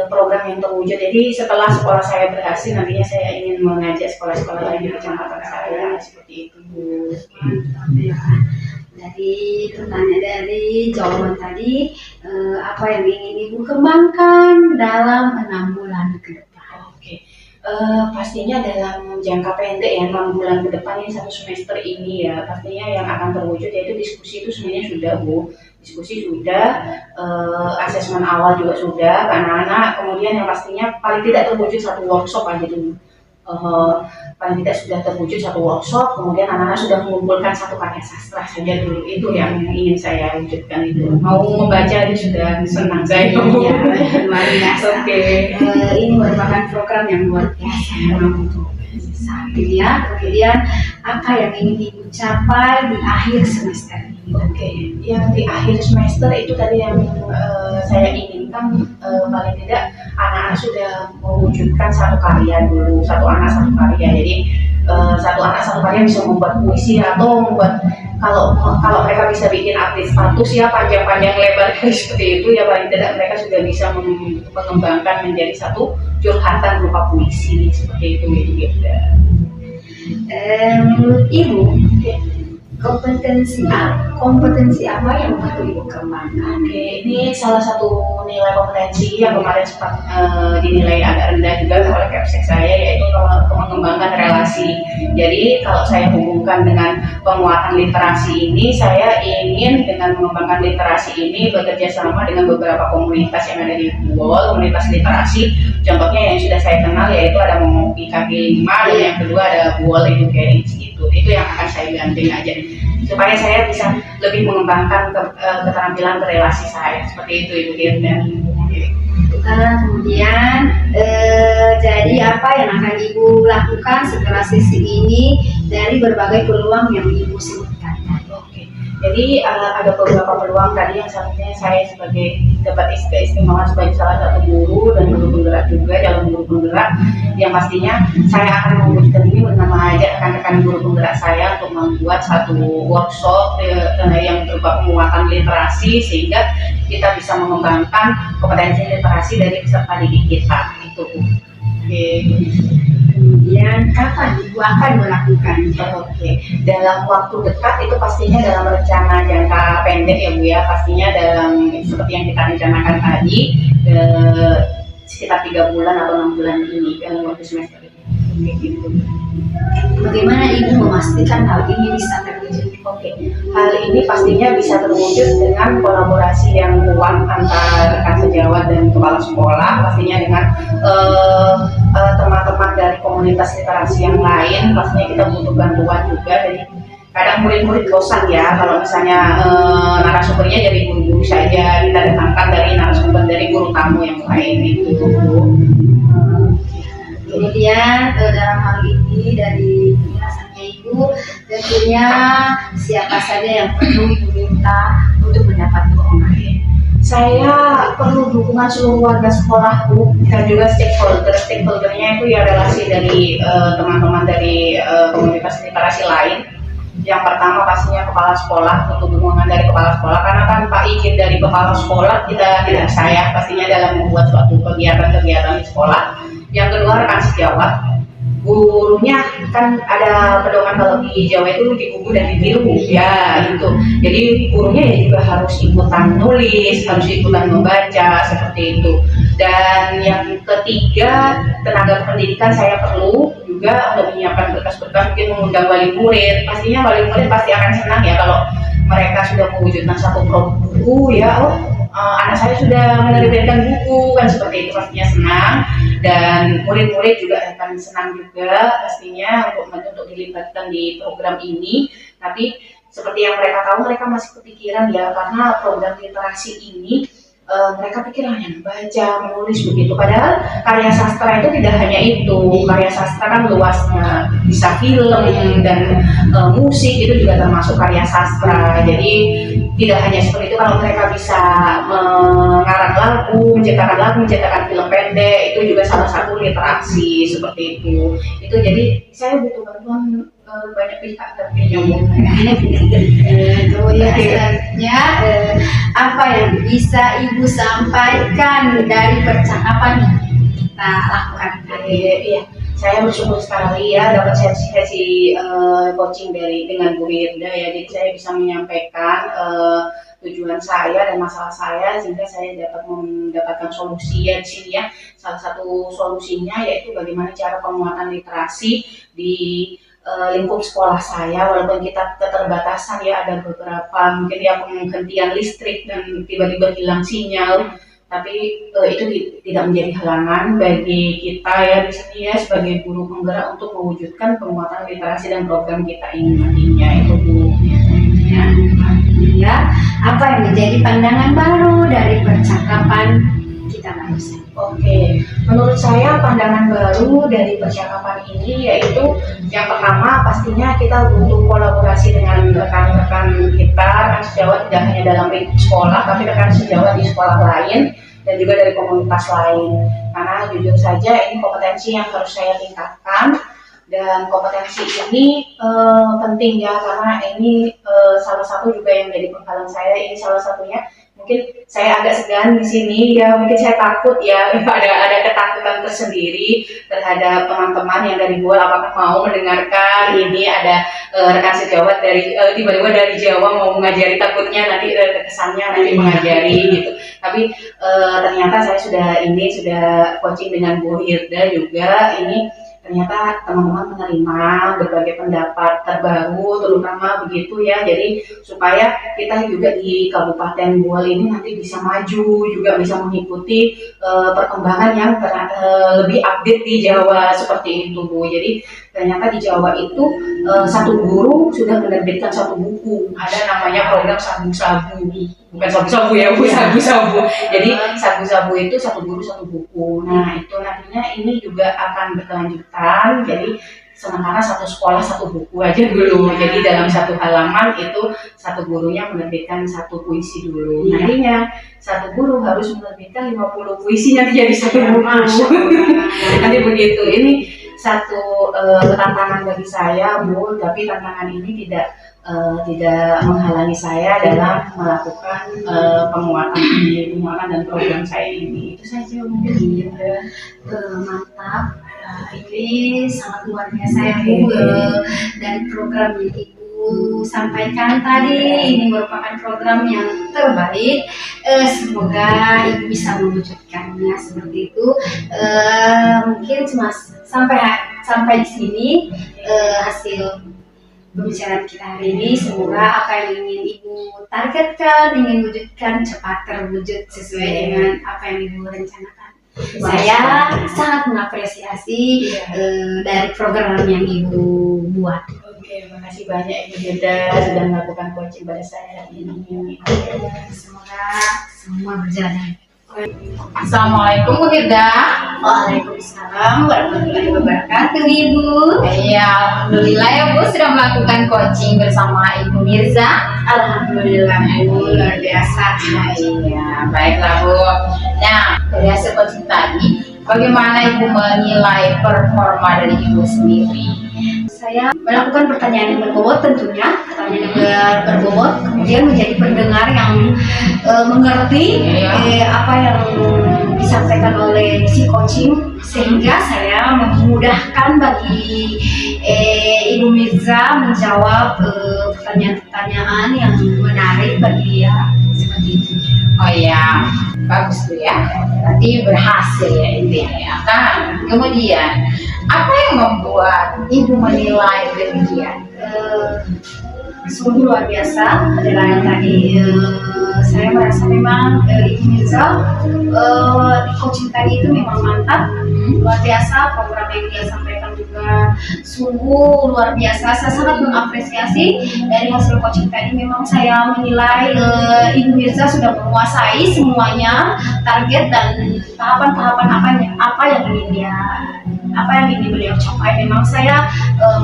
program yang terwujud. Jadi setelah sekolah saya berhasil, nantinya saya ingin mengajak sekolah-sekolah lain di kecamatan saya seperti itu Bu. Mantap ya. Dari jawaban tadi, apa yang ingin Ibu kembangkan dalam 6 bulan ke depan? Oke. Pastinya dalam jangka pendek ya, 6 bulan ke depan ini, satu semester ini ya, pastinya yang akan terwujud yaitu diskusi itu sebenarnya sudah Bu, diskusi sudah, asesmen awal juga sudah ke anak-anak, kemudian yang pastinya paling tidak terwujud satu workshop aja dulu. Paling tidak sudah terwujud satu workshop, kemudian anak-anak sudah mengumpulkan satu karya sastra saja dulu, itu yang ingin saya wujudkan itu. Mau membaca itu sudah senang saya. Ya, luar biasa. Oke. Ini merupakan program yang luar biasa memang untuk saat ini ya. Kemudian apa yang ingin Ibu capai di akhir semester ini? Oke, yang di akhir semester itu tadi yang saya inginkan, paling tidak anak-anak sudah mewujudkan satu karya dulu, satu anak satu karya. Jadi satu anak satu karya bisa membuat puisi atau membuat, kalau mereka bisa bikin update status ya panjang-panjang lebar seperti itu ya, paling tidak mereka sudah bisa mengembangkan menjadi satu curhatan berupa puisi seperti itu gitu. Menurut Ibu, kompetensi apa yang perlu Ibu kembangkan? Oke, ini salah satu nilai kompetensi yang kemarin sempat dinilai agak rendah juga oleh Kepsek saya, yaitu mengembangkan relasi. Jadi kalau saya hubungkan dengan penguatan literasi ini, saya ingin dengan mengembangkan literasi ini bekerja sama dengan beberapa komunitas yang ada di Buol, komunitas literasi. Contohnya yang sudah saya kenal yaitu ada Momopi Kaki 5, dan yang kedua ada Buol Educating. Itu yang akan saya gandeng aja supaya saya bisa lebih mengembangkan keterampilan berelasi saya seperti itu Ibu Dirda. Kemudian jadi apa yang akan Ibu lakukan setelah sesi ini dari berbagai peluang yang Ibu sebutkan? Oke. Jadi ada beberapa peluang tadi yang selanjutnya saya sebagai dapat keistimewaan sebagai salah satu guru dan guru penggerak juga dalam guru penggerak yang pastinya saya akan mewujudkan ini dengan mengajak rekan-rekan guru penggerak saya untuk membuat satu workshop yang berupa penguatan literasi sehingga kita bisa mengembangkan kompetensi literasi dari peserta didik kita itu. Oke. Kemudian kapan Ibu akan melakukan? Oke, dalam waktu dekat itu pastinya dalam rencana jangka pendek ya Bu ya, pastinya dalam seperti yang kita rencanakan tadi sekitar 3 bulan atau 6 bulan ini dalam waktu semester ini. Gitu. Bagaimana Ibu memastikan hal ini bisa terwujud? Oke, hal ini pastinya bisa terwujud dengan kolaborasi yang kuat antara rekan sejawat dan kepala sekolah, pastinya dengan teman-teman dari komunitas literasi yang lain. Pastinya kita butuh bantuan juga dari kadang murid-murid bosan ya kalau misalnya narasumbernya dari guru-guru saja, kita datangkan dari narasumber dari guru tamu yang lain itu. Kemudian dalam hal ini dari penjelasannya Ibu, tentunya siapa saja yang perlu Ibu minta untuk mendapat dukungan? Saya perlu dukungan seluruh warga sekolah Bu dan juga stakeholdernya itu ya relasi dari teman-teman dari komunitas literasi lain. Yang pertama pastinya kepala sekolah, untuk dukungan dari kepala sekolah karena tanpa izin dari kepala sekolah kita tidak saya pastinya dalam membuat suatu kegiatan-kegiatan di sekolah. Yang kedua rekan sejawat, gurunya kan ada pedoman kalau di Jawa itu digugu dan ditiru ya itu. Jadi gurunya ya juga harus ikutan nulis, harus ikutan membaca seperti itu. Dan yang ketiga tenaga pendidikan saya perlu juga untuk menyiapkan berkas-berkas, mungkin mengundang wali murid. Pastinya wali murid pasti akan senang ya kalau mereka sudah mewujudkan satu produk buku ya. Anak saya sudah menerbitkan buku kan seperti itu, pastinya senang dan murid-murid juga akan senang juga pastinya untuk dilibatkan di program ini. Tapi seperti yang mereka tahu, mereka masih kepikiran ya karena program literasi ini mereka pikir hanya membaca, menulis begitu. Padahal karya sastra itu tidak hanya itu, karya sastra kan luasnya, bisa film dan musik itu juga termasuk karya sastra. Jadi tidak hanya seperti itu, kalau mereka bisa mengarang lagu, menciptakan film pendek, itu juga salah satu literasi seperti itu. Itu jadi saya butuh bantuan banyak pihak tentunya. Kemudian selanjutnya apa yang bisa Ibu sampaikan dari percakapan yang kita lakukan? Iya, saya bersyukur sekali ya dapat sesi coaching dengan Bu Hirda ya. Jadi saya bisa menyampaikan tujuan saya dan masalah saya sehingga saya dapat mendapatkan solusi ya di sini ya. Salah satu solusinya yaitu bagaimana cara penguatan literasi di lingkup sekolah saya, walaupun kita keterbatasan ya, ada beberapa mungkin ya penghentian listrik dan tiba-tiba hilang sinyal, tapi itu tidak menjadi halangan bagi kita ya di sini ya sebagai guru penggerak untuk mewujudkan penguatan literasi dan program kita ini nantinya itu Bu. Ya, apa yang menjadi pandangan baru dari percakapan kita barusan? Oke, menurut saya pandangan baru dari percakapan ini yaitu yang pertama pastinya kita butuh kolaborasi dengan rekan-rekan kita, rekan sejawat tidak hanya dalam lingkup sekolah tapi rekan sejawat di sekolah lain dan juga dari komunitas lain. Karena jujur saja ini kompetensi yang harus saya tingkatkan dan kompetensi ini penting ya karena ini salah satu juga yang menjadi penghalang saya, ini salah satunya. Mungkin saya agak segan di sini ya, mungkin saya takut ya, ada ketakutan tersendiri terhadap teman-teman yang dari luar apakah mau mendengarkan ini ada rekan sejawat dari tiba-tiba dari Jawa mau mengajari, takutnya nanti kesannya nanti mengajari gitu. Tapi ternyata saya sudah coaching dengan Bu Hirda juga ini ternyata teman-teman menerima berbagai pendapat terbaru, terutama begitu ya. Jadi supaya kita juga di Kabupaten Buol ini nanti bisa maju, juga bisa mengikuti perkembangan yang lebih update di Jawa seperti itu, Bu. Jadi ternyata di Jawa itu satu guru sudah menerbitkan satu buku, ada namanya program sabu-sabu, bukan sabu-sabu ya Bu, sabu-sabu. Jadi sabu-sabu itu satu guru satu buku. Nah itu nantinya ini juga akan berkelanjutan. Jadi sementara satu sekolah satu buku aja dulu. Jadi dalam satu halaman itu satu gurunya menerbitkan satu puisi dulu. Nantinya satu guru harus menerbitkan 50 puisi nanti jadi satu buku. Nanti begitu. Ini satu tantangan bagi saya, Bu. Tapi tantangan ini tidak menghalangi saya dalam melakukan penguatan dan program saya ini. Itu saja mungkin. Mantap. Ini sangat luar biasa ya Bu, dari program yang Ibu sampaikan tadi. Ini merupakan program yang terbaik. Semoga Ibu bisa mewujudkannya seperti itu. Mungkin cuma sampai di sini hasil pembicaraan kita hari ini. Semoga apa yang ingin Ibu targetkan, ingin wujudkan cepat terwujud sesuai dengan apa yang Ibu rencanakan. Saya sangat mengapresiasi dari program yang Ibu buat. Oke, makasih banyak Ibu Hilda sudah melakukan coaching pada saya hari ini. Semoga semua berjalan. Assalamualaikum Bu Hilda. Waalaikumsalam warahmatullahi wabarakatuh Ibu. Iya, alhamdulillah ya Bu sudah melakukan coaching bersama Ibu Mirza. Alhamdulillah Bu, luar biasa. Iya, baiklah Bu. Nah, dari hasil coaching tadi, bagaimana Ibu menilai performa dari Ibu sendiri? Saya melakukan pertanyaan yang berbobot tentunya, pertanyaan yang berbobot, kemudian menjadi pendengar yang mengerti apa yang disampaikan oleh si coaching, sehingga saya memudahkan bagi Ibu Mirza menjawab pertanyaan-pertanyaan yang menarik bagi dia seperti itu. Oh iya, bagus tuh ya. Berarti berhasil ya intinya ya kan. Kemudian apa yang membuat Ibu menilai demikian? Sungguh luar biasa penilaian tadi. Saya merasa memang Ibu Mirza di coaching tadi itu memang mantap, luar biasa. Program yang dia sampaikan juga sungguh luar biasa. Saya sangat mengapresiasi dari hasil coaching tadi. Memang saya menilai Ibu Mirza sudah menguasai semuanya, target dan tahapan-tahapan apa yang ingin beliau capai. Memang saya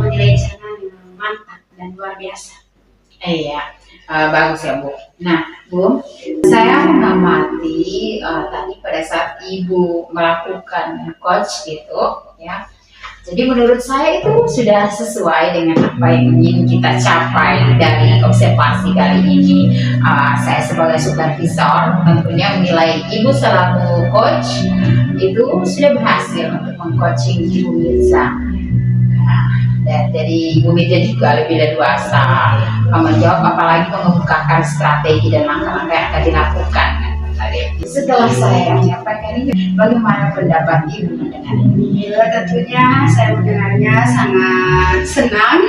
menilai di sana mantap dan luar biasa. Iya, bagus ya Bu. Nah Bu, saya mengamati tadi pada saat Ibu melakukan coach gitu ya. Jadi menurut saya itu sudah sesuai dengan apa yang ingin kita capai dari observasi kali ini. Saya sebagai supervisor tentunya menilai Ibu selaku coach itu sudah berhasil untuk mengcoaching Ibu Mirza. Dan dari Ibu Mirza juga lebih leluasa menjawab, apalagi mengemukakan strategi dan langkah-langkah yang akan dilakukan. Setelah saya menyampaikan ini, bagaimana pendapat Ibu mendengar ini? Tentunya saya mendengarnya sangat senang.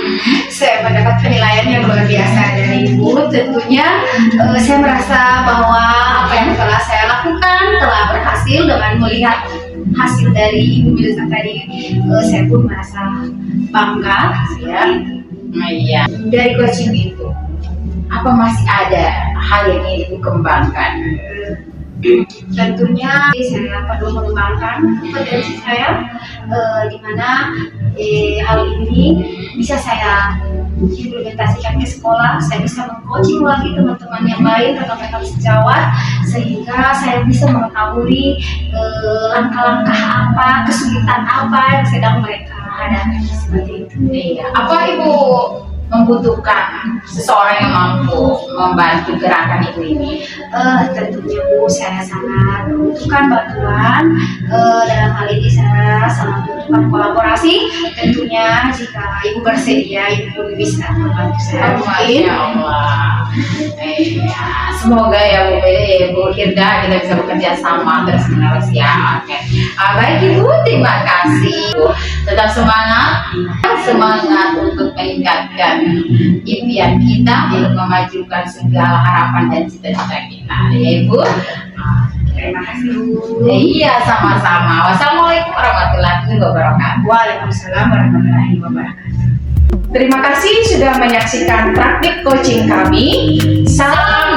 Saya mendapat penilaian yang luar biasa dari Ibu. Tentunya saya merasa bahwa apa yang telah saya lakukan telah berhasil. Dengan melihat hasil dari Ibu Mirza tadi, saya pun merasa bangga ya. Iya. Dari coaching itu, apa masih ada hal yang ingin Ibu kembangkan? Tentunya saya perlu mengembangkan potensi saya, di mana hal ini bisa saya implementasikan ke sekolah. Saya bisa meng-coaching lagi teman-teman yang lain, rekan-rekan sejawat, sehingga saya bisa mengetahui langkah-langkah apa, kesulitan apa yang sedang mereka hadapi seperti itu. Iya. Apa Ibu membutuhkan seseorang yang mampu membantu gerakan Ibu ini? Tentunya Bu, saya sangat membutuhkan bantuan. Dalam hal ini saya sangat untuk kolaborasi. Tentunya jika Ibu bersedia, Ibu pun bisa membantu saya. Masya Allah. Semoga ya Bu Hirda kita bisa bekerja sama terus menerus ya. Oke. Baik Ibu, terima kasih. Tetap semangat untuk meningkatkan impian kita untuk memajukan segala harapan dan cita-cita kita. Ya Ibu. Terima kasih Bu. Iya, sama-sama. Wassalamualaikum warahmatullahi wabarakatuh. Waalaikumsalam warahmatullahi wabarakatuh. Terima kasih sudah menyaksikan praktik coaching kami. Salam